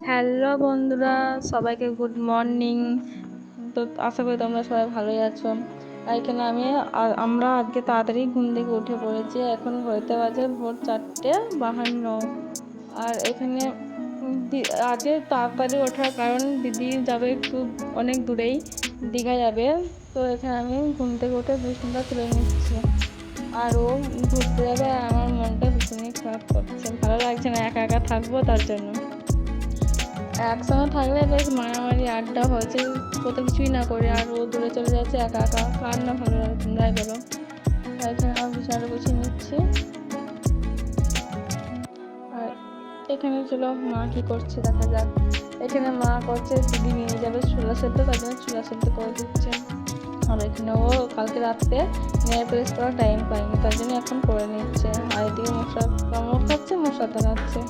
Hello বন্ধুরা, সবাইকে good morning. তো আশা করি তোমরা সবাই ভালোই আছো। আর এখানে আমরা আজকে তাড়াতাড়ি ঘুম থেকে উঠে পড়েছি। এখন হইতে বাজে ভোর 4:52। আর এখানে আজকে তাড়াতাড়ি ওঠার কারণ দিদি যাবে একটু অনেক দূরেই, দীঘা যাবে। তো এখানে আমি ঘুম থেকে উঠে বিছানাটা তুলে নিচ্ছি। আর ও ঘুরতে যাবে, আর আমার মনটা ভীষণই খারাপ করছে, ভালো লাগছে না, একা একা থাকবো তার জন্য। একসঙ্গে থাকলে বেশ মারামারি আড্ডা হয়েছে, কত কিছুই না করে, আর ও দূরে চলে যাচ্ছে একা একা, কার না ভালো লাগে তোমরাই বলো। তাই জন্য আমার বিছানাটা গুছিয়ে নিচ্ছি। আর এখানে চলো মা কি করছে দেখা যাক। এখানে মা করছে, দিদি নিয়ে যাবে ছোলা সেদ্ধ, তার জন্য ছোলা সেদ্ধ করে দিচ্ছে। আর এখানে ও কালকে রাত্রে নেল প্রেস করার টাইম পাইনি, তার জন্য এখন করে নিচ্ছে। আর এদিকে মশলা কামড় খাচ্ছে, মশলা টানাচ্ছে।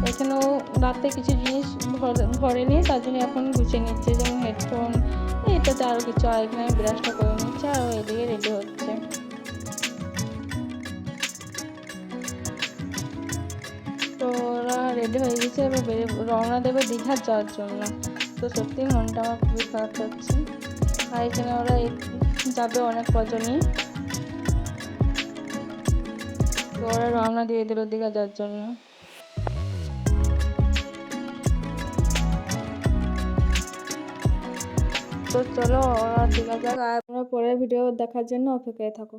এখানেও রাতে কিছু জিনিস ভরেনি, তার জন্য এখন গুছিয়ে নিচ্ছে, যেমন হেডফোন, এটাতে আরও কিছু। আর এখানে আমি ব্রাশটা করে নিচ্ছে, আর এদিকে রেডি হচ্ছে। তো ওরা রেডি হয়ে গেছে, এবার রওনা দেবে দীঘার যাওয়ার জন্য। তো সত্যি মনটা আমার খুবই খারাপ করছে। আর এখানে ওরা যাবে অনেক কজনই। তো ওরা রওনা দিয়ে দিল দীঘা যাওয়ার জন্য। তো চলো ওরা দীঘা যাক, আর তোমরা পরের ভিডিও দেখার জন্য অপেক্ষায় থাকো।